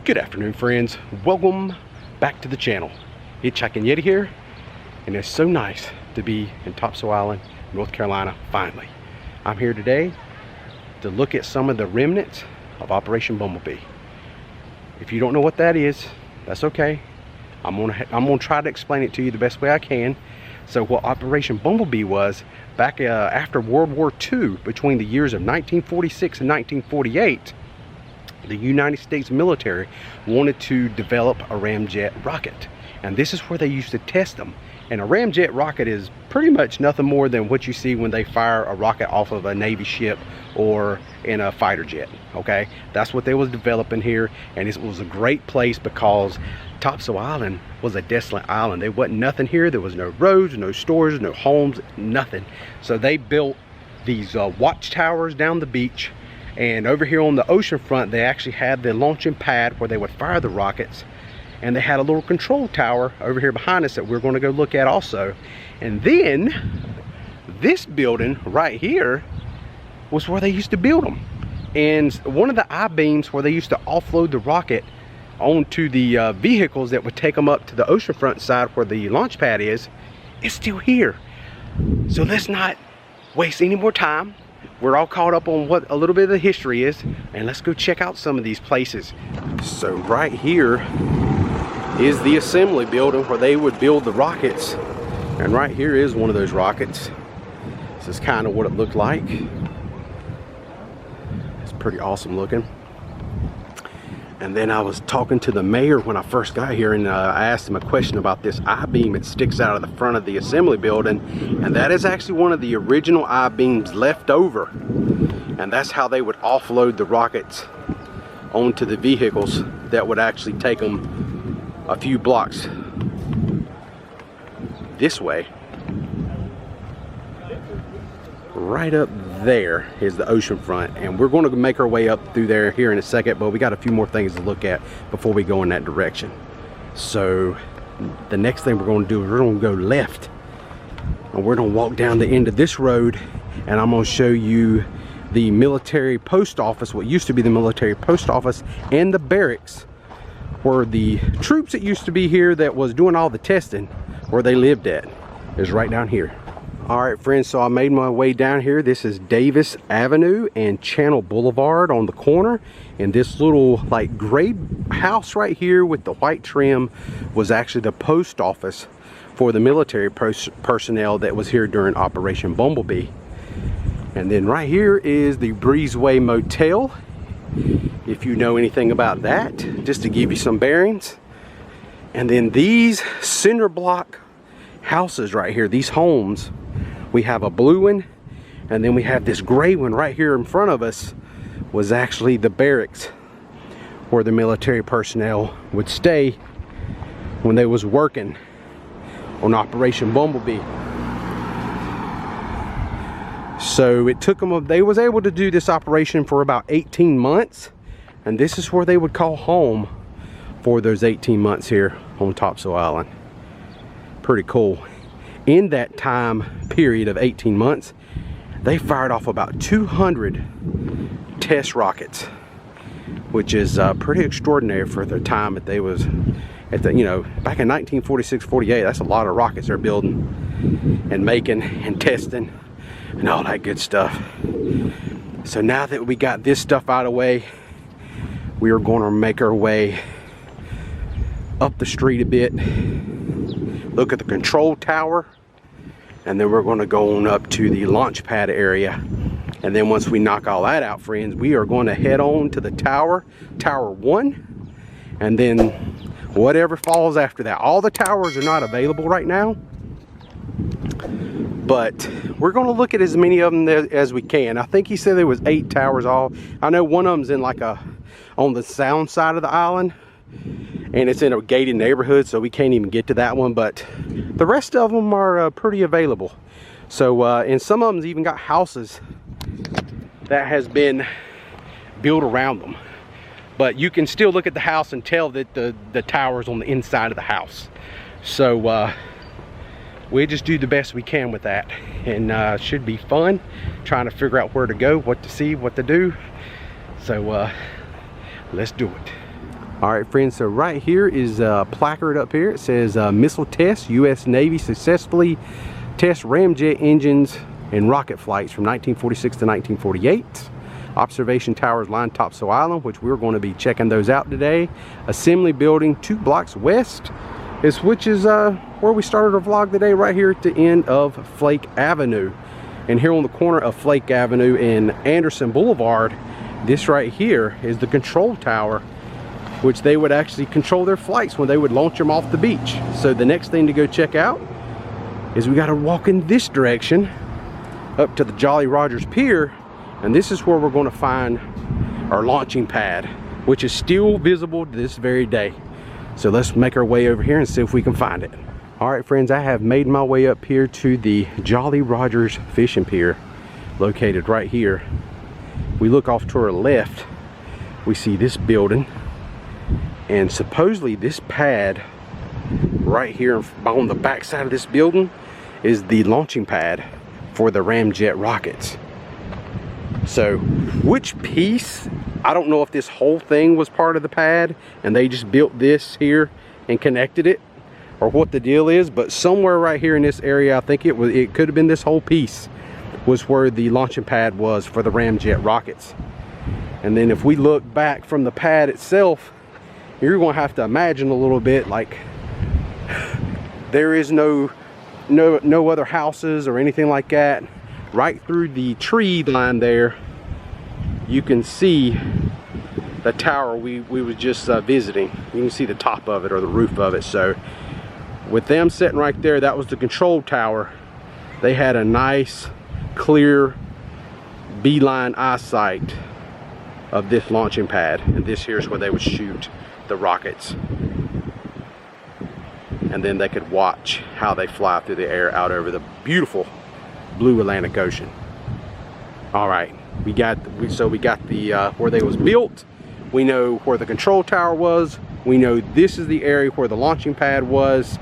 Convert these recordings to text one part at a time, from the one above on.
Good afternoon, friends. Welcome back to the channel. Hitch and Yeti here, and it's so nice to be in Topsail Island, North Carolina, finally. I'm here today to look at some of the remnants of Operation Bumblebee. If you don't know what that is, that's okay. I'm gonna try to explain it to you the best way I can. So what Operation Bumblebee was, back after World War II, between the years of 1946 and 1948, the United States military wanted to develop a ramjet rocket, and this is where they used to test them. And a ramjet rocket is pretty much nothing more than what you see when they fire a rocket off of a Navy ship or in a fighter jet. Okay, that's what they was developing here, and it was a great place because Topsail Island was a desolate island. There wasn't nothing here. There was no roads, no stores, no homes, nothing. So they built these watchtowers down the beach. And over here on the ocean front, they actually had the launching pad where they would fire the rockets. And they had a little control tower over here behind us that we're going to go look at also. And then this building right here was where they used to build them. And one of the I-beams where they used to offload the rocket onto the vehicles that would take them up to the oceanfront side where the launch pad is still here. So let's not waste any more time. We're all caught up on what a little bit of the history is, and let's go check out some of these places. So right here is the assembly building where they would build the rockets, and right here is one of those rockets. This is kind of what it looked like. It's pretty awesome looking. And then I was talking to the mayor when I first got here, and I asked him a question about this I-beam that sticks out of the front of the assembly building, and that is actually one of the original I-beams left over, and that's how they would offload the rockets onto the vehicles that would actually take them a few blocks this way. Right up there is the ocean front, and we're going to make our way up through there here in a second, but we got a few more things to look at before we go in that direction. So the next thing we're going to do is we're going to go left, and we're going to walk down the end of this road, and I'm going to show you the military post office, what used to be the military post office, and the barracks where the troops that used to be here that was doing all the testing, where they lived at, is right down here. Alright friends, so I made my way down here. This is Davis Avenue and Channel Boulevard on the corner, and this little like gray house right here with the white trim was actually the post office for the military personnel that was here during Operation Bumblebee. And then right here is the Breezeway Motel, if you know anything about that, just to give you some bearings. And then these cinder block houses right here, these homes, we have a blue one, and then we have this gray one right here in front of us, was actually the barracks where the military personnel would stay when they was working on Operation Bumblebee. So it took them, they was able to do this operation for about 18 months, and this is where they would call home for those 18 months here on Topsail Island. Pretty cool. In that time period of 18 months, they fired off about 200 test rockets, which is pretty extraordinary for the time that they was at the, you know, back in 1946-48. That's a lot of rockets they're building and making and testing and all that good stuff. So now that we got this stuff out of the way, we are going to make our way up the street a bit, look at the control tower, and then we're going to go on up to the launch pad area. And then once we knock all that out, friends, we are going to head on to the tower, Tower 1, and then whatever falls after that. All the towers are not available right now, but we're going to look at as many of them as we can. I think he said there was 8 towers all. I know one of them's in like on the sound side of the island, and it's in a gated neighborhood, so we can't even get to that one, but the rest of them are pretty available. So and some of them's even got houses that has been built around them, but you can still look at the house and tell that the tower's on the inside of the house. So we just do the best we can with that, and should be fun trying to figure out where to go, what to see, what to do. So let's do it. Alright friends, so right here is a placard up here. It says missile test, U.S. Navy successfully test ramjet engines and rocket flights from 1946 to 1948. Observation towers line Topsail Island, which we're going to be checking those out today. Assembly building 2 blocks west, which is where we started our vlog today, right here at the end of Flake Avenue. And here on the corner of Flake Avenue and Anderson Boulevard, this right here is the control tower, which they would actually control their flights when they would launch them off the beach. So the next thing to go check out is we got to walk in this direction up to the Jolly Rogers Pier, and this is where we're going to find our launching pad, which is still visible to this very day. So let's make our way over here and see if we can find it. All right friends, I have made my way up here to the Jolly Rogers Fishing Pier, located right here. We look off to our left, we see this building, and supposedly this pad right here on the back side of this building is the launching pad for the ramjet rockets. So which piece, I don't know if this whole thing was part of the pad and they just built this here and connected it, or what the deal is, but somewhere right here in this area, I think it could have been this whole piece was where the launching pad was for the ramjet rockets. And then if we look back from the pad itself, you're going to have to imagine a little bit like there is no other houses or anything like that. Right through the tree line there, you can see the tower we was just visiting. You can see the top of it, or the roof of it. So with them sitting right there, that was the control tower. They had a nice clear beeline eyesight of this launching pad, and this here's where they would shoot the rockets, and then they could watch how they fly through the air out over the beautiful blue Atlantic Ocean. All right, we got the where they was built. We know where the control tower was. We know this is the area where the launching pad was.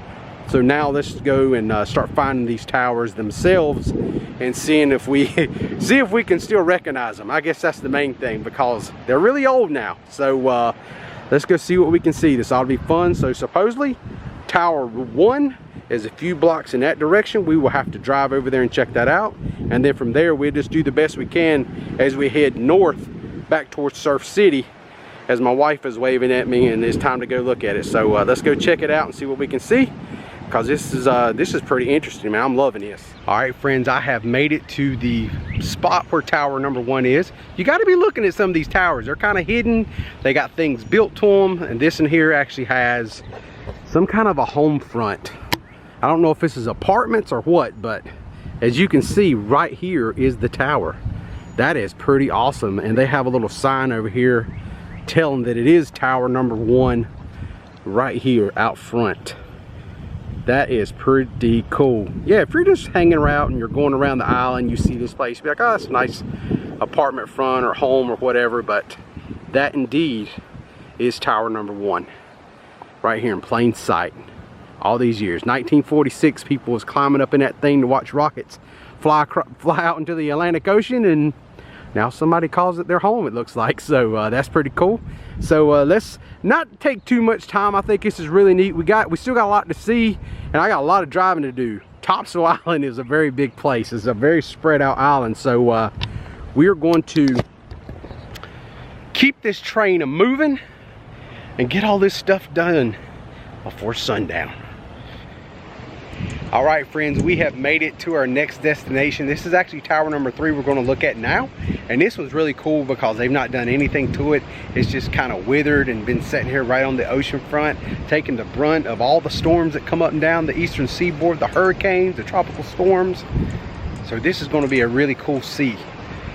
So now let's go and start finding these towers themselves and seeing if we can still recognize them. I guess that's the main thing, because they're really old now. So let's go see what we can see. This ought to be fun. So supposedly Tower 1 is a few blocks in that direction. We will have to drive over there and check that out, and then from there we'll just do the best we can as we head north back towards Surf City, as my wife is waving at me and it's time to go look at it. So let's go check it out and see what we can see, because this is pretty interesting, man. I'm loving this. All right friends, I have made it to the spot where tower number 1 is. You got to be looking at some of these towers. They're kind of hidden. They got things built to them, and this in here actually has some kind of a home front. I don't know if this is apartments or what, but as you can see right here is the tower. That is pretty awesome, and they have a little sign over here telling that it is tower number 1 right here out front. That is pretty cool. Yeah, if you're just hanging around and you're going around the island, you see this place, you'll be like, oh, that's a nice apartment front or home or whatever, but that indeed is tower number 1 right here in plain sight. All these years, 1946, people was climbing up in that thing to watch rockets fly out into the Atlantic Ocean, and now somebody calls it their home, it looks like. So that's pretty cool. So let's not take too much time. I think this is really neat. We still got a lot to see, and I got a lot of driving to do. Topsail Island is a very big place. It's a very spread out island. So we're going to keep this train moving and get all this stuff done before sundown. All right friends, we have made it to our next destination. This is actually tower number 3 we're going to look at now, and this one's really cool because they've not done anything to it. It's just kind of withered and been sitting here right on the ocean front, taking the brunt of all the storms that come up and down the eastern seaboard, the hurricanes, the tropical storms. So this is going to be a really cool see,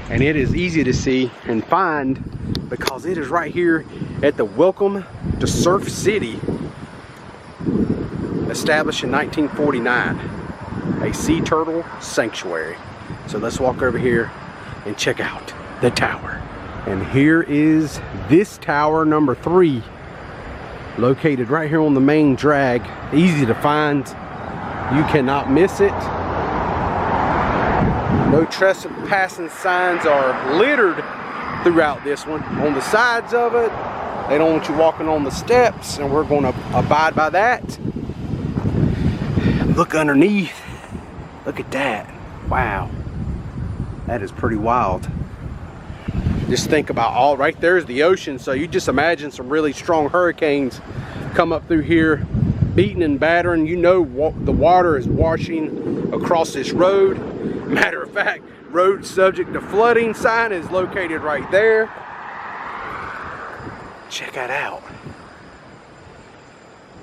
and it is easy to see and find because it is right here at the Welcome to Surf City, established in 1949, a sea turtle sanctuary. So let's walk over here and check out the tower. And here is this tower number 3, located right here on the main drag. Easy to find, you cannot miss it. No trespassing signs are littered throughout this one. On the sides of it, They don't want you walking on the steps, and we're going to abide by that. Look underneath. Look at that. Wow. That is pretty wild. Just think about all right there's the ocean, so you just imagine some really strong hurricanes come up through here, beating and battering. You know the water is washing across this road. Matter of fact, road subject to flooding sign is located right there. Check that out.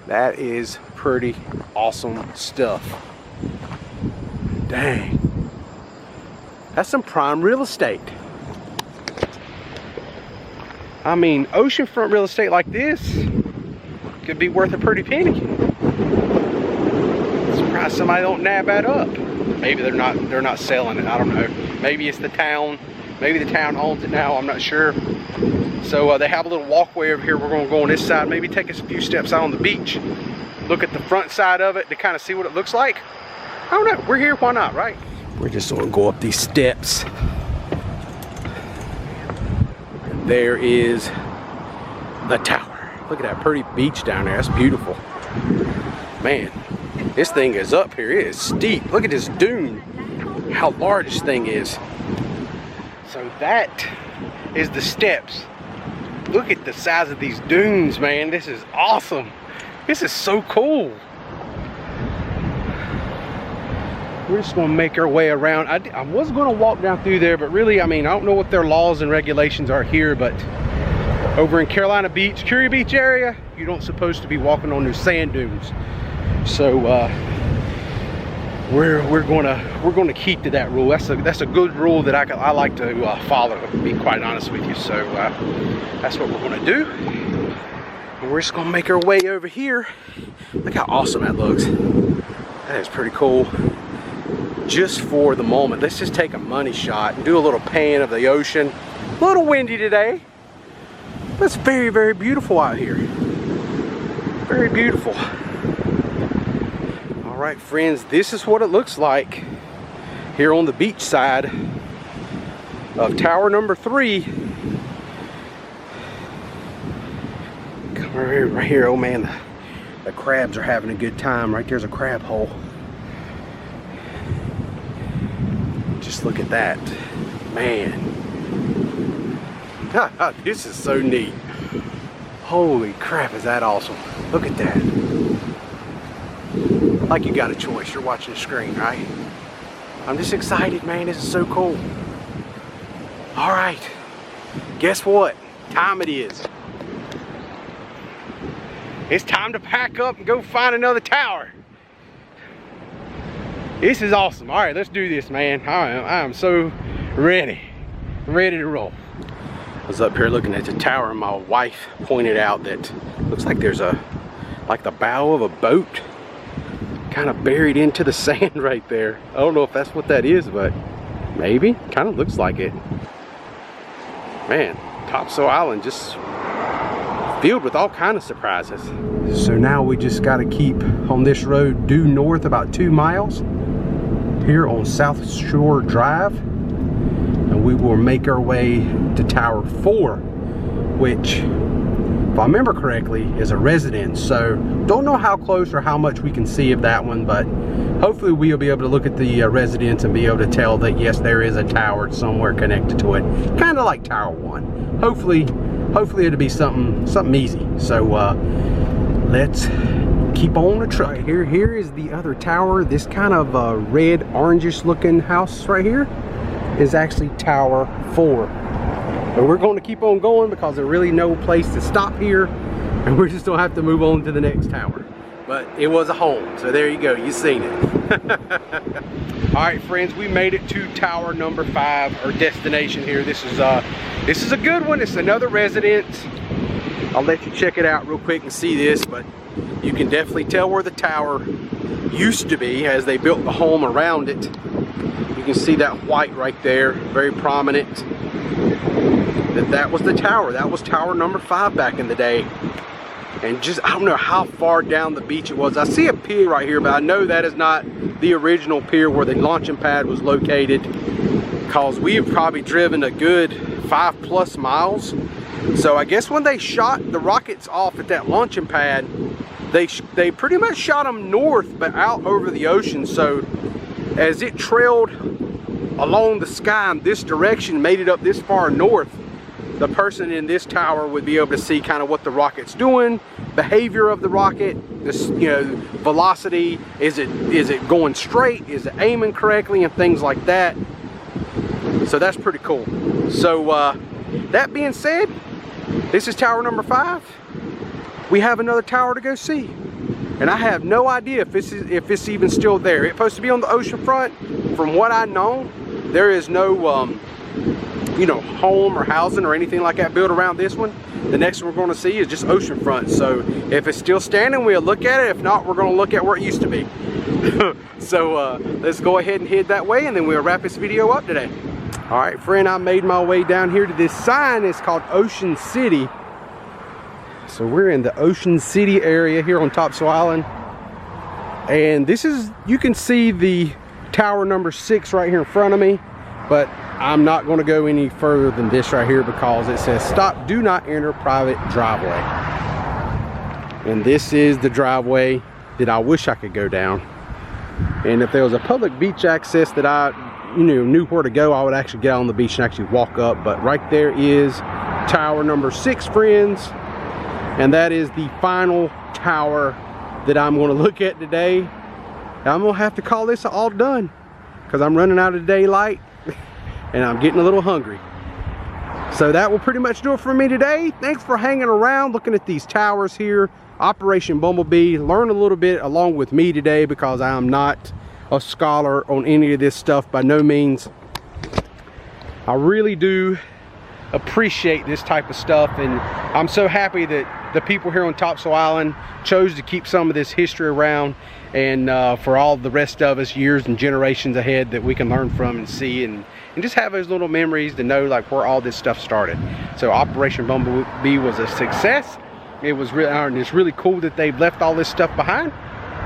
That is pretty awesome stuff. Dang. That's some prime real estate. I mean, oceanfront real estate like this could be worth a pretty penny. Surprised somebody don't nab that up. Maybe they're not selling it. I don't know. Maybe it's the town. Maybe the town owns it now. I'm not sure. So they have a little walkway over here. We're going to go on this side. Maybe take us a few steps out on the beach. Look at the front side of it to kind of see what it looks like. I don't know. We're here. Why not, right? We're just going to go up these steps. There is the tower. Look at that pretty beach down there. That's beautiful. Man, this thing is up here. It is steep. Look at this dune. How large this thing is. So that is the steps. Look at the size of these dunes, man. This is awesome. This is so cool. We're just going to make our way around. I was going to walk down through there, but really, I mean, I don't know what their laws and regulations are here, but over in Carolina Beach, Curie Beach area, you don't supposed to be walking on those sand dunes. So we're going to keep to that rule. That's a good rule that I like to follow, to be quite honest with you. So that's what we're going to do. And we're just going to make our way over here. Look how awesome that looks. That is pretty cool. Just for the moment, let's just take a money shot and do a little pan of the ocean. A little windy today, but it's very, very beautiful out here. Very beautiful. All right, friends, this is what it looks like here on the beach side of tower number 3. Come right here. Oh man, the crabs are having a good time. Right there's a crab hole. Just look at that, man. This is so neat. Holy crap, is that awesome. Look at that. Like you got a choice, you're watching the screen, right? I'm just excited, man. This is so cool. All right, guess what time it is? It's time to pack up and go find another tower. This is awesome. All right, let's do this, man. I am so ready to roll. I was up here looking at the tower, and my wife pointed out that looks like there's like the bow of a boat kind of buried into the sand right there. I don't know if that's what that is, but maybe. Kind of looks like it. Man, Topsail Island just filled with all kind of surprises. So now we just got to keep on this road due north about 2 miles here on South Shore Drive, and we will make our way to Tower 4, which, if I remember correctly, is a residence. So don't know how close or how much we can see of that one, but hopefully we'll be able to look at the residence and be able to tell that yes, there is a tower somewhere connected to it, kind of like Tower 1. Hopefully it'll be something easy. So let's keep on the truck. Right, here is the other tower. This kind of red orangish looking house right here is actually Tower 4. But we're going to keep on going because there's really no place to stop here, and we're just gonna have to move on to the next tower. But it was a home, so there you go, you've seen it. All right, friends, we made it to tower number 5, our destination here. This is a good one. It's another residence. I'll let you check it out real quick and see this, but you can definitely tell where the tower used to be as they built the home around it. You can see that white right there, very prominent. That was the tower. That was tower number 5 back in the day. And just, I don't know how far down the beach it was. I see a pier right here, but I know that is not the original pier where the launching pad was located, because we've probably driven a good 5+ miles So I guess when they shot the rockets off at that launching pad, they pretty much shot them north but out over the ocean. So as it trailed along the sky in this direction, made it up this far north, the person in this tower would be able to see kind of what the rocket's doing, behavior of the rocket, this, you know, velocity, is it going straight, is it aiming correctly, and things like that. So that's pretty cool. So that being said, this is tower number 5. We have another tower to go see, and I have no idea if it's even still there. It's supposed to be on the ocean front. From what I know, there is no you know, home or housing or anything like that built around this one. The next one we're going to see is just oceanfront. So if it's still standing, we'll look at it. If not, we're going to look at where it used to be. So let's go ahead and head that way, and then we'll wrap this video up today. All right, friend, I made my way down here to this sign. It's called Ocean City. So we're in the Ocean City area here on Topsail Island. And this is, you can see the tower number 6 right here in front of me. But I'm not going to go any further than this right here because it says stop, do not enter private driveway. And this is the driveway that I wish I could go down. And if there was a public beach access that I knew where to go, I would actually get on the beach and actually walk up. But right there is tower number 6, friends. And that is the final tower that I'm going to look at today. I'm going to have to call this all done because I'm running out of daylight. And I'm getting a little hungry. So that will pretty much do it for me today. Thanks for hanging around, looking at these towers here. Operation Bumblebee. Learn a little bit along with me today because I am not a scholar on any of this stuff by no means. I really do appreciate this type of stuff, and I'm so happy that the people here on Topsail Island chose to keep some of this history around, and for all the rest of us, years and generations ahead, that we can learn from and see and just have those little memories to know like where all this stuff started. So Operation Bumblebee was a success. It was really, and it's really cool that they've left all this stuff behind,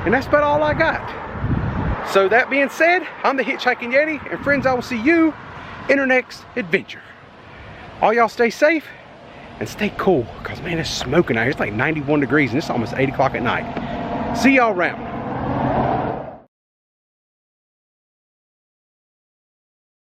and that's about all I got. So that being said, I'm the Hitchhiking Yeti, and friends, I will see you in our next adventure. All y'all stay safe and stay cool, because man, it's smoking out here. It's like 91 degrees and it's almost 8 o'clock at night. See y'all around.